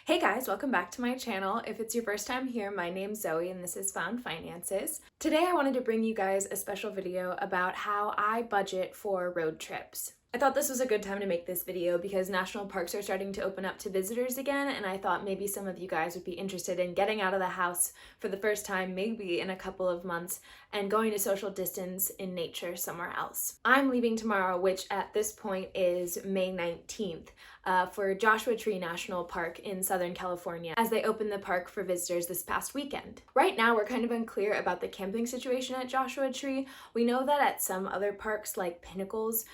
Hey guys, welcome back to my channel. If it's your first time here, my name's Zoe and this is Found Finances. Today I wanted to bring you guys a special video about how I budget for road trips. I thought this was a good time to make this video because national parks are starting to open up to visitors again, and I thought maybe some of you guys would be interested in getting out of the house for the first time, maybe in a couple of months, and going to social distance in nature somewhere else. I'm leaving tomorrow, which at this point is May 19th. For Joshua Tree National Park in Southern California as they opened the park for visitors this past weekend. Right now, we're kind of unclear about the camping situation at Joshua Tree. We know that at some other parks like Pinnacles,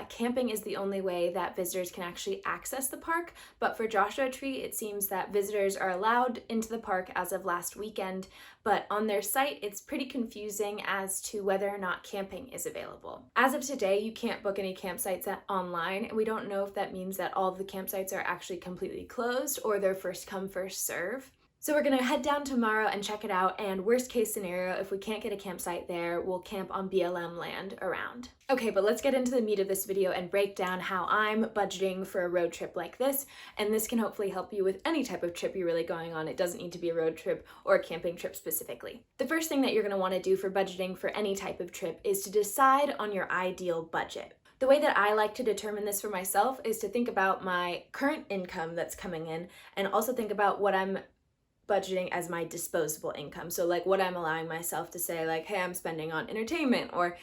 camping is the only way that visitors can actually access the park, but for Joshua Tree, it seems that visitors are allowed into the park as of last weekend, but on their site, it's pretty confusing as to whether or not camping is available. As of today, you can't book any campsites online, and we don't know if that means that all of the campsites are actually completely closed or they're first come, first serve. So we're gonna head down tomorrow and check it out, and worst case scenario, if we can't get a campsite there, we'll camp on BLM land around. Okay, but let's get into the meat of this video and break down how I'm budgeting for a road trip like this, and this can hopefully help you with any type of trip you're really going on. It doesn't need to be a road trip or a camping trip specifically. The first thing that you're gonna wanna do for budgeting for any type of trip is to decide on your ideal budget. The way that I like to determine this for myself is to think about my current income that's coming in and also think about what I'm budgeting as my disposable income. So like what I'm allowing myself to say like, hey, I'm spending on entertainment or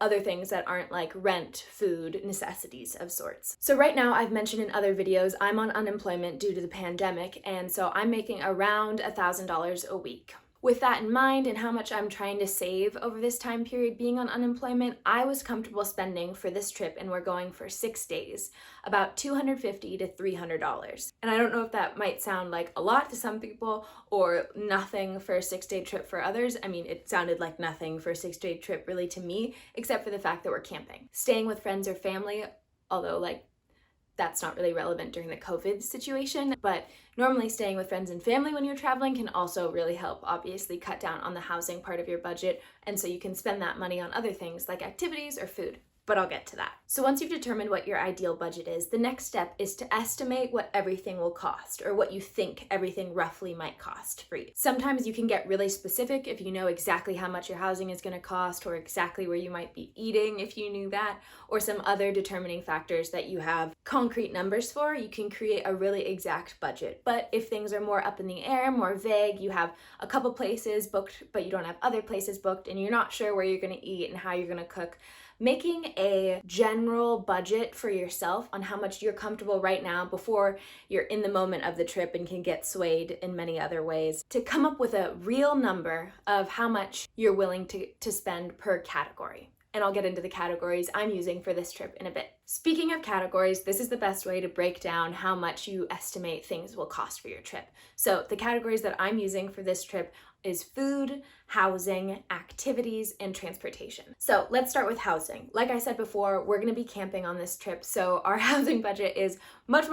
other things that aren't like rent, food, necessities of sorts. So right now, I've mentioned in other videos, I'm on unemployment due to the pandemic, and so I'm making around $1,000 a week. With that in mind and how much I'm trying to save over this time period being on unemployment, I was comfortable spending for this trip, and we're going for 6 days, about $250 to $300. And I don't know if that might sound like a lot to some people or nothing for a 6-day trip for others. I mean, it sounded like nothing for a 6-day trip really to me, except for the fact that we're camping. Staying with friends or family, although that's not really relevant during the COVID situation, but normally staying with friends and family when you're traveling can also really help obviously cut down on the housing part of your budget, and so you can spend that money on other things like activities or food. But I'll get to that. So once you've determined what your ideal budget is, the next step is to estimate what everything will cost, or what you think everything roughly might cost for you. Sometimes you can get really specific if you know exactly how much your housing is going to cost, or exactly where you might be eating if you knew that, or some other determining factors that you have concrete numbers for. You can create a really exact budget. But if things are more up in the air, more vague, you have a couple places booked, but you don't have other places booked, and you're not sure where you're going to eat and how you're going to cook, making a general budget for yourself on how much you're comfortable right now before you're in the moment of the trip and can get swayed in many other ways, to come up with a real number of how much you're willing to spend per category. And I'll get into the categories I'm using for this trip in a bit. Speaking of categories, this is the best way to break down how much you estimate things will cost for your trip. So the categories that I'm using for this trip is food, housing, activities, and transportation. So let's start with housing. Like I said before, we're gonna be camping on this trip, so our housing budget is much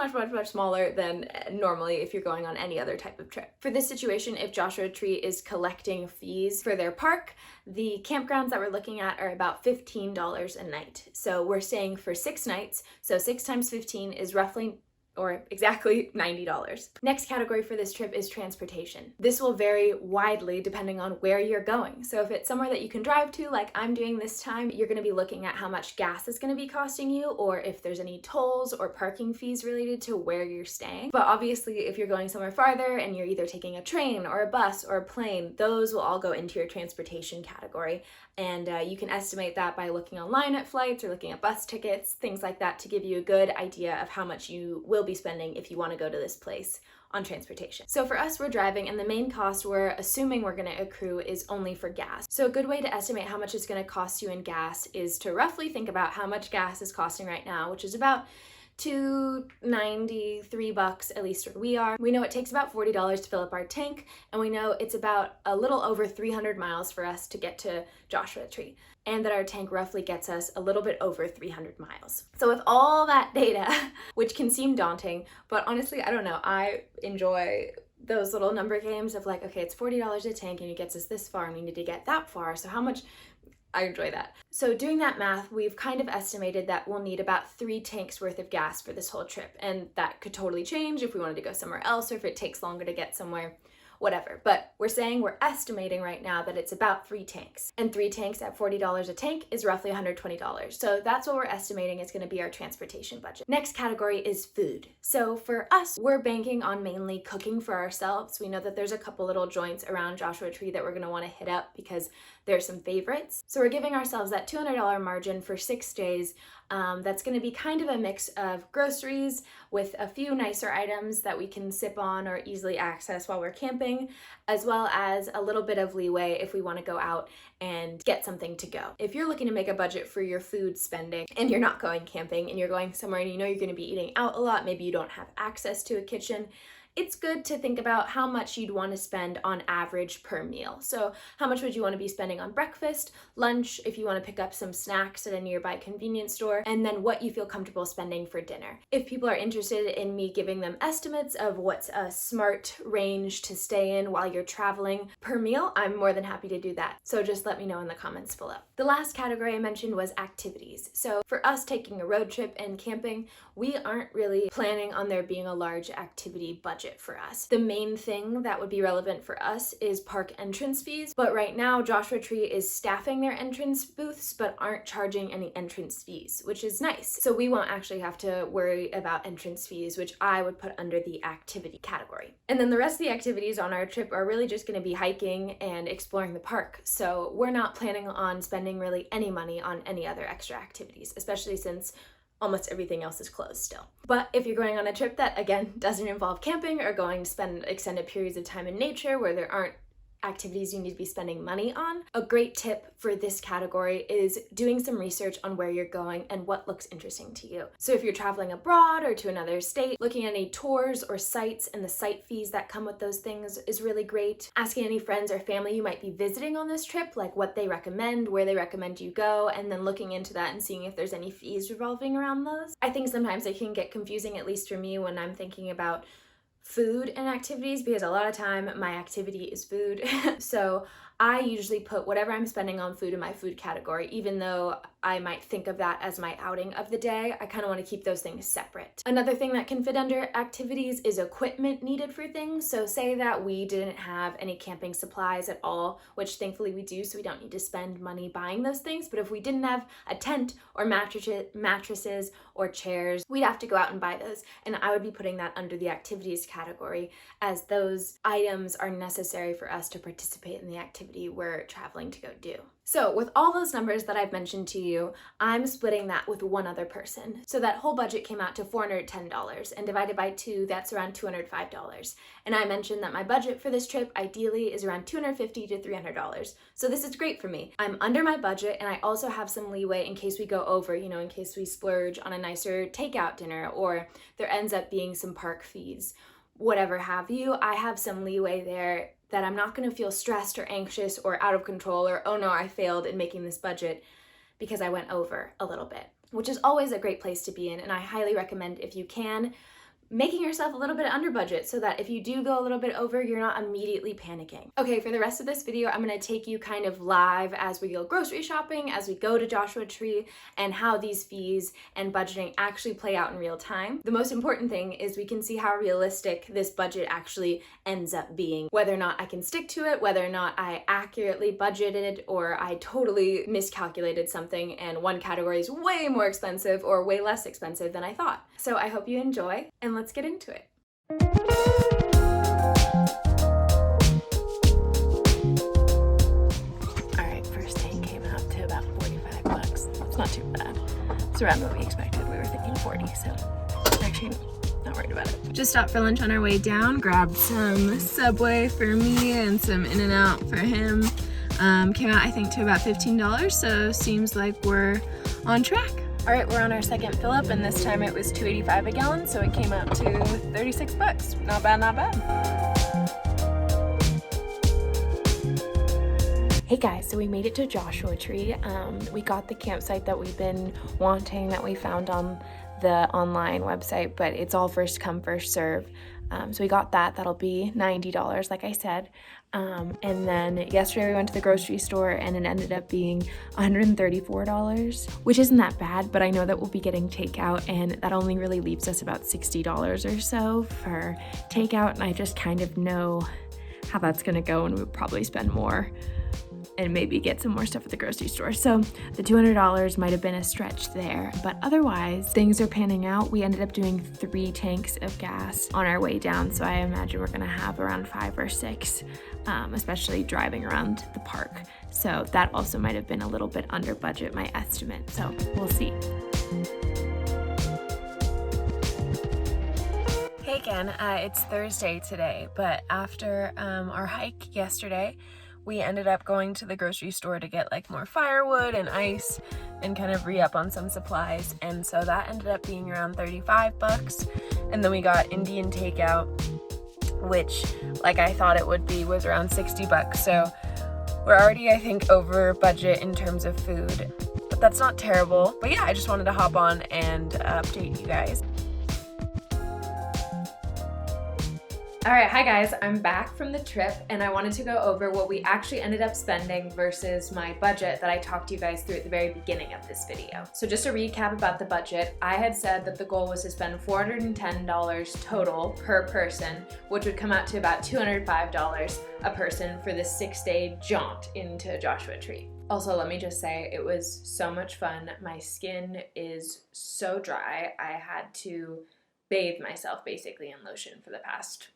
smaller than normally if you're going on any other type of trip. For this situation, if Joshua Tree is collecting fees for their park, the campgrounds that we're looking at are about $15 a night. So we're staying for 6 nights, so 6 times 15 is roughly or exactly $90. Next category for this trip is transportation. This will vary widely depending on where you're going. So if it's somewhere that you can drive to, like I'm doing this time, you're gonna be looking at how much gas is gonna be costing you, or if there's any tolls or parking fees related to where you're staying. But obviously, if you're going somewhere farther and you're either taking a train or a bus or a plane, those will all go into your transportation category. And you can estimate that by looking online at flights or looking at bus tickets, things like that, to give you a good idea of how much you will be spending if you want to go to this place on transportation. So for us, we're driving, and the main cost we're assuming we're going to accrue is only for gas. So a good way to estimate how much it's going to cost you in gas is to roughly think about how much gas is costing right now, which is about $2.93, at least where we are. We know it takes about $40 to fill up our tank, and we know it's about a little over 300 miles for us to get to Joshua Tree, and that our tank roughly gets us a little bit over 300 miles. So with all that data, which can seem daunting, but honestly, I don't know, I enjoy those little number games of like, okay, it's $40 a tank and it gets us this far and we need to get that far, so how much I enjoy that. So doing that math, we've kind of estimated that we'll need about 3 tanks worth of gas for this whole trip. And that could totally change if we wanted to go somewhere else or if it takes longer to get somewhere. Whatever, but we're estimating right now that it's about 3 tanks, and 3 tanks at $40 a tank is roughly $120. So that's what we're estimating is going to be our transportation budget. Next category is food. So for us, we're banking on mainly cooking for ourselves. We know that there's a couple little joints around Joshua Tree that we're going to want to hit up because there's some favorites. So we're giving ourselves that $200 margin for 6 days. That's going to be kind of a mix of groceries with a few nicer items that we can sip on or easily access while we're camping, as well as a little bit of leeway if we want to go out and get something to go. If you're looking to make a budget for your food spending and you're not going camping and you're going somewhere and you know you're going to be eating out a lot, maybe you don't have access to a kitchen, it's good to think about how much you'd want to spend on average per meal. So how much would you want to be spending on breakfast, lunch, if you want to pick up some snacks at a nearby convenience store, and then what you feel comfortable spending for dinner. If people are interested in me giving them estimates of what's a smart range to stay in while you're traveling per meal, I'm more than happy to do that. So just let me know in the comments below. The last category I mentioned was activities. So for us taking a road trip and camping, we aren't really planning on there being a large activity budget for us. The main thing that would be relevant for us is park entrance fees, but right now Joshua Tree is staffing their entrance booths but aren't charging any entrance fees, which is nice. So we won't actually have to worry about entrance fees, which I would put under the activity category. And then the rest of the activities on our trip are really just going to be hiking and exploring the park. So we're not planning on spending really any money on any other extra activities, especially since almost everything else is closed still. But if you're going on a trip that, again, doesn't involve camping or going to spend extended periods of time in nature where there aren't activities you need to be spending money on, a great tip for this category is doing some research on where you're going and what looks interesting to you. So if you're traveling abroad or to another state, looking at any tours or sites and the site fees that come with those things is really great. Asking any friends or family you might be visiting on this trip, like what they recommend, where they recommend you go, and then looking into that and seeing if there's any fees revolving around those. I think sometimes it can get confusing, at least for me, when I'm thinking about food and activities, because a lot of time my activity is food. So I usually put whatever I'm spending on food in my food category, even though I might think of that as my outing of the day. I kind of want to keep those things separate. Another thing that can fit under activities is equipment needed for things. So say that we didn't have any camping supplies at all, which thankfully we do, so we don't need to spend money buying those things. But if we didn't have a tent or mattresses or chairs, we'd have to go out and buy those. And I would be putting that under the activities category, as those items are necessary for us to participate in the activity we're traveling to go do. So with all those numbers that I've mentioned to you, I'm splitting that with one other person. So that whole budget came out to $410, and divided by 2, that's around $205. And I mentioned that my budget for this trip ideally is around $250 to $300. So this is great for me. I'm under my budget, and I also have some leeway in case we go over, in case we splurge on a nicer takeout dinner, or there ends up being some park fees, whatever have you. I have some leeway there that I'm not going to feel stressed or anxious or out of control or, oh no, I failed in making this budget because I went over a little bit, which is always a great place to be in. And I highly recommend, if you can, making yourself a little bit under budget so that if you do go a little bit over, you're not immediately panicking. Okay, for the rest of this video, I'm going to take you kind of live as we go grocery shopping, as we go to Joshua Tree, and how these fees and budgeting actually play out in real time. The most important thing is we can see how realistic this budget actually ends up being, whether or not I can stick to it, whether or not I accurately budgeted or I totally miscalculated something and one category is way more expensive or way less expensive than I thought. So I hope you enjoy, and let's get into it. All right, first tank came out to about $45. It's not too bad. It's around what we expected. We were thinking 40, so actually not worried about it. Just stopped for lunch on our way down, grabbed some Subway for me and some In-N-Out for him. Came out, I think, to about $15, so seems like we're on track. All right, we're on our second fill up, and this time it was $2.85 a gallon, so it came out to $36. Not bad, not bad. Hey guys, so we made it to Joshua Tree. We got the campsite that we've been wanting, that we found on the online website, but it's all first come, first serve. So we got that. That'll be $90, like I said. And then yesterday we went to the grocery store and it ended up being $134, which isn't that bad, but I know that we'll be getting takeout and that only really leaves us about $60 or so for takeout. And I just kind of know how that's gonna go, and we'll probably spend more and maybe get some more stuff at the grocery store. So the $200 might have been a stretch there, but otherwise things are panning out. We ended up doing 3 tanks of gas on our way down, so I imagine we're gonna have around 5 or 6, especially driving around the park. So that also might have been a little bit under budget, my estimate, so we'll see. Hey again, it's Thursday today, but after our hike yesterday, we ended up going to the grocery store to get like more firewood and ice and kind of re-up on some supplies, and so that ended up being around $35. And then we got Indian takeout, which, like I thought it would be, was around $60. So we're already, I think, over budget in terms of food, but that's not terrible. But yeah, I just wanted to hop on and update you guys. All right, hi guys, I'm back from the trip and I wanted to go over what we actually ended up spending versus my budget that I talked to you guys through at the very beginning of this video. So just a recap about the budget, I had said that the goal was to spend $410 total per person, which would come out to about $205 a person for this 6-day jaunt into Joshua Tree. Also, let me just say, it was so much fun. My skin is so dry. I had to bathe myself basically in lotion for the past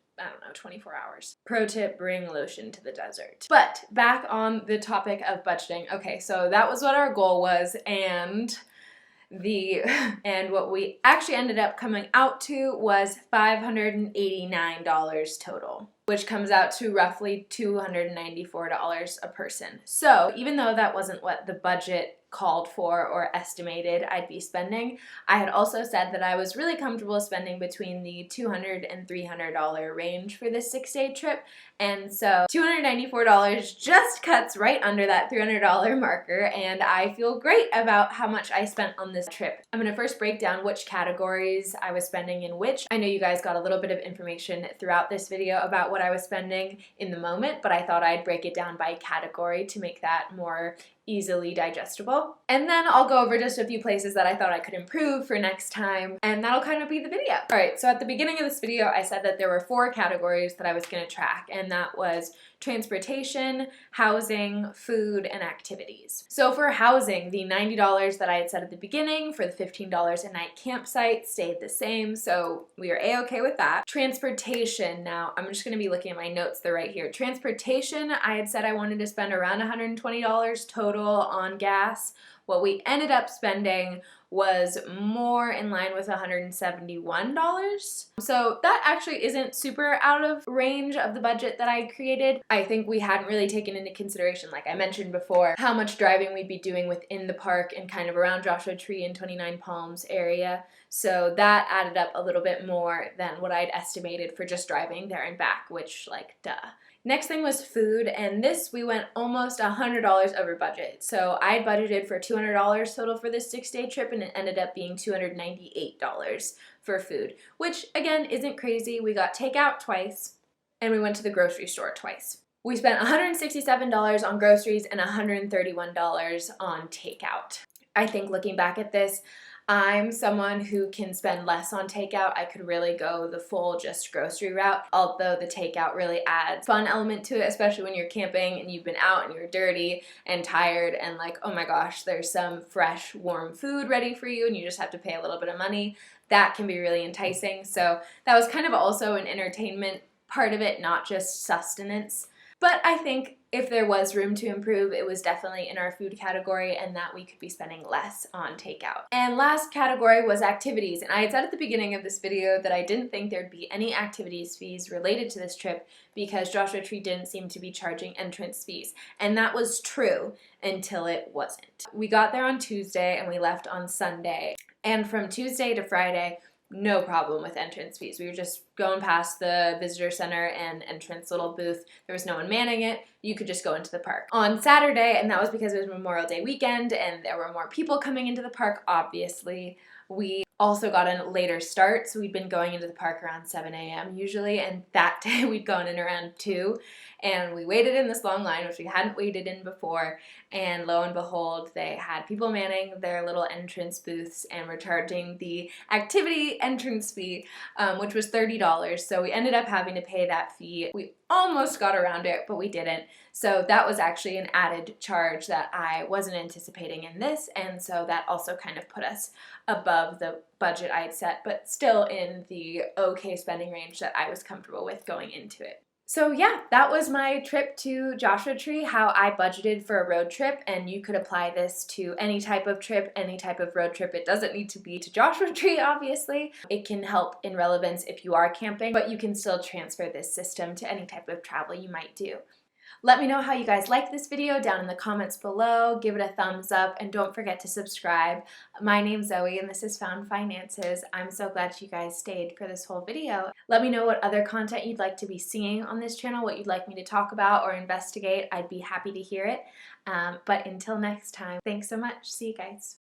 24 hours. Pro tip, bring lotion to the desert. But back on the topic of budgeting. Okay, so that was what our goal was, and what we actually ended up coming out to was $589 total, which comes out to roughly $294 a person. So even though that wasn't what the budget called for or estimated I'd be spending, I had also said that I was really comfortable spending between the $200 and $300 range for this 6-day trip, and so $294 just cuts right under that $300 marker, and I feel great about how much I spent on this trip. I'm gonna first break down which categories I was spending in which. I know you guys got a little bit of information throughout this video about what I was spending in the moment, but I thought I'd break it down by category to make that more easily digestible. And then I'll go over just a few places that I thought I could improve for next time, and that'll kind of be the video. All right, so at the beginning of this video, I said that there were 4 categories that I was gonna track, and that was transportation, housing, food, and activities. So for housing, the $90 that I had said at the beginning for the $15 a night campsite stayed the same, so we are a-okay with that. Transportation, now I'm just gonna be looking at my notes, they're right here. Transportation, I had said I wanted to spend around $120 total on gas. What we ended up spending was more in line with $171. So that actually isn't super out of range of the budget that I created. I think we hadn't really taken into consideration, like I mentioned before, how much driving we'd be doing within the park and kind of around Joshua Tree and 29 Palms area. So that added up a little bit more than what I'd estimated for just driving there and back, which, like, duh. Next thing was food, and this we went almost $100 over budget. So I budgeted for $200 total for this 6-day trip, and it ended up being $298 for food, which again isn't crazy. We got takeout twice, and we went to the grocery store twice. We spent $167 on groceries and $131 on takeout. I think looking back at this, I'm someone who can spend less on takeout. I could really go the full just grocery route, although the takeout really adds fun element to it, especially when you're camping and you've been out and you're dirty and tired and like, oh my gosh, there's some fresh, warm food ready for you and you just have to pay a little bit of money. That can be really enticing. So that was kind of also an entertainment part of it, not just sustenance. But I think if there was room to improve, it was definitely in our food category, and that we could be spending less on takeout. And last category was activities, and I had said at the beginning of this video that I didn't think there'd be any activities fees related to this trip because Joshua Tree didn't seem to be charging entrance fees, and that was true until it wasn't. We got there on Tuesday and we left on Sunday, and from Tuesday to Friday, no problem with entrance fees. We were just going past the visitor center and entrance little booth. There was no one manning it. You could just go into the park. On Saturday, and that was because it was Memorial Day weekend and there were more people coming into the park, obviously, we also got a later start, so we'd been going into the park around 7 a.m. usually, and that day we'd gone in around 2, and we waited in this long line, which we hadn't waited in before, and lo and behold, they had people manning their little entrance booths and were charging the activity entrance fee, which was $30, so we ended up having to pay that fee. We almost got around it, but we didn't. So that was actually an added charge that I wasn't anticipating in this, and so that also kind of put us above the budget I had set, but still in the okay spending range that I was comfortable with going into it. So yeah, that was my trip to Joshua Tree, how I budgeted for a road trip, and you could apply this to any type of trip, any type of road trip. It doesn't need to be to Joshua Tree, obviously. It can help in relevance if you are camping, but you can still transfer this system to any type of travel you might do. Let me know how you guys like this video down in the comments below. Give it a thumbs up and don't forget to subscribe. My name's Zoe and this is Found Finances. I'm so glad you guys stayed for this whole video. Let me know what other content you'd like to be seeing on this channel, what you'd like me to talk about or investigate. I'd be happy to hear it. But until next time, thanks so much. See you guys.